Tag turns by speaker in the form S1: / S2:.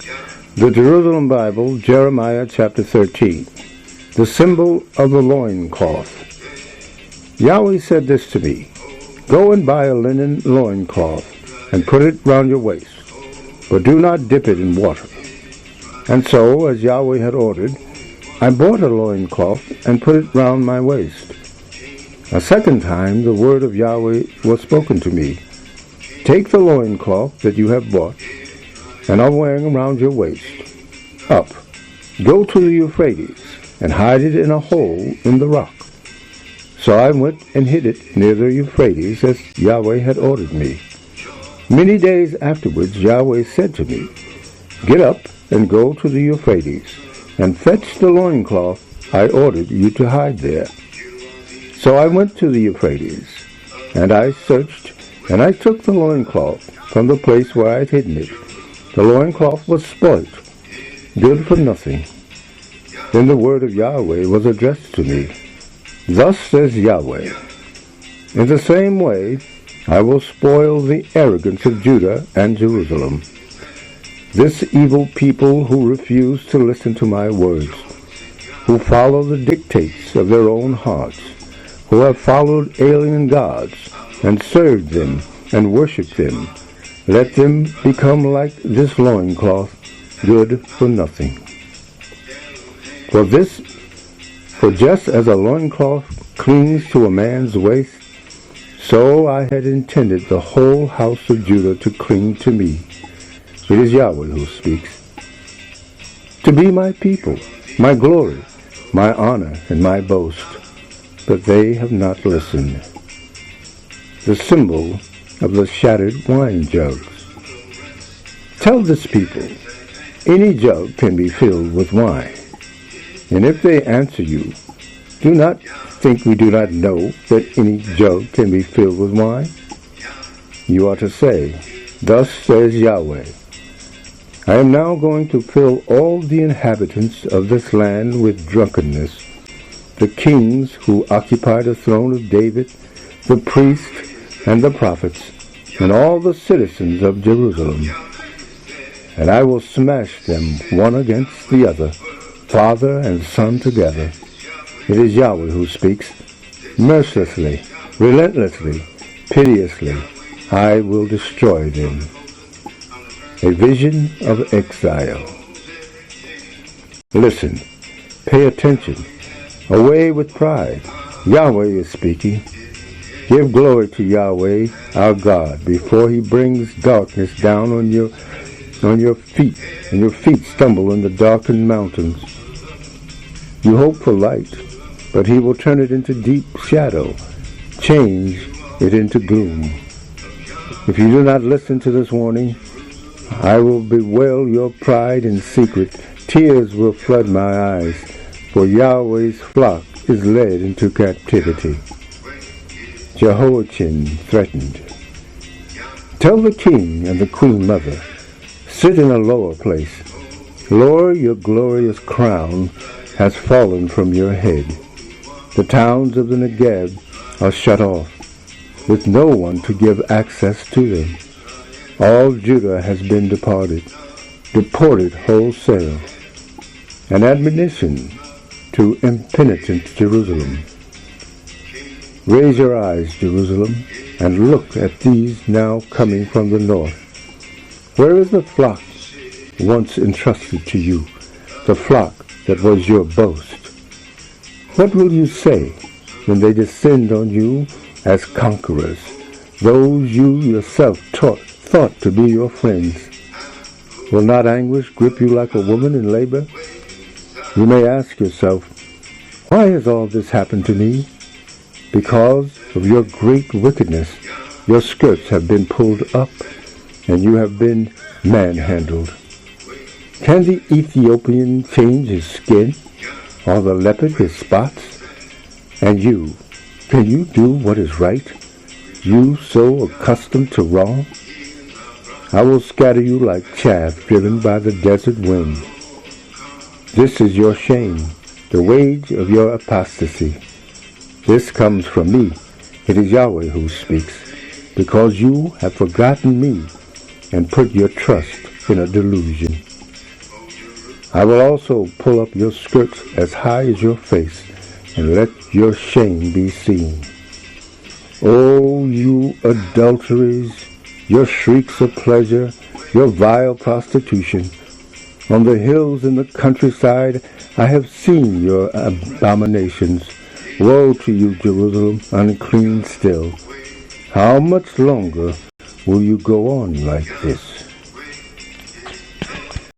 S1: The Jerusalem Bible, Jeremiah chapter 13. The symbol of the loincloth. Yahweh said this to me, Go and buy a linen loincloth, and put it round your waist, but do not dip it in water. And so, as Yahweh had ordered, I bought a loincloth and put it round my waist. A second time the word of Yahweh was spoken to me, Take the loincloth that you have bought, and are wearing around your waist, up, go to the Euphrates, and hide it in a hole in the rock. So I went and hid it near the Euphrates, as Yahweh had ordered me. Many days afterwards Yahweh said to me, Get up and go to the Euphrates, and fetch the loincloth I ordered you to hide there. So I went to the Euphrates, and I searched, and I took the loincloth from the place where I had hidden it. The loincloth was spoilt, good for nothing. Then the word of Yahweh was addressed to me. Thus says Yahweh, In the same way I will spoil the arrogance of Judah and Jerusalem. This evil people who refuse to listen to my words, who follow the dictates of their own hearts, who have followed alien gods and served them and worshipped them, let them become like this loincloth, good for nothing. For just as a loincloth clings to a man's waist, so I had intended the whole house of Judah to cling to me. It is Yahweh who speaks. To be my people, my glory, my honor, and my boast. But they have not listened. The symbol of the shattered wine jugs. Tell this people, any jug can be filled with wine. And if they answer you, do not think we do not know that any jug can be filled with wine. You are to say, Thus says Yahweh, I am now going to fill all the inhabitants of this land with drunkenness, the kings who occupy the throne of David, the priests and the prophets, and all the citizens of Jerusalem. And I will smash them one against the other, father and son together. It is Yahweh who speaks. Mercilessly, relentlessly, piteously, I will destroy them. A vision of exile. Listen, pay attention. Away with pride. Yahweh is speaking. Give glory to Yahweh, our God, before he brings darkness down on your feet, and your feet stumble in the darkened mountains. You hope for light, but he will turn it into deep shadow, change it into gloom. If you do not listen to this warning, I will bewail your pride in secret. Tears will flood my eyes, for Yahweh's flock is led into captivity. Jehoiachin threatened. Tell the king and the queen mother, sit in a lower place. Lord, your glorious crown has fallen from your head. The towns of the Negev are shut off, with no one to give access to them. All Judah has been deported wholesale. An admonition to impenitent Jerusalem. Raise your eyes, Jerusalem, and look at these now coming from the north. Where is the flock once entrusted to you, the flock that was your boast? What will you say when they descend on you as conquerors, those you yourself thought to be your friends? Will not anguish grip you like a woman in labor? You may ask yourself, why has all this happened to me? Because of your great wickedness, your skirts have been pulled up, and you have been manhandled. Can the Ethiopian change his skin, or the leopard his spots? And you, can you do what is right, you so accustomed to wrong? I will scatter you like chaff driven by the desert wind. This is your shame, the wage of your apostasy. This comes from me. It is Yahweh who speaks, because you have forgotten me and put your trust in a delusion. I will also pull up your skirts as high as your face, and let your shame be seen. O you adulteries, your shrieks of pleasure, your vile prostitution. On the hills and the countryside I have seen your abominations. Woe to you, Jerusalem, unclean still. How much longer will you go on like this?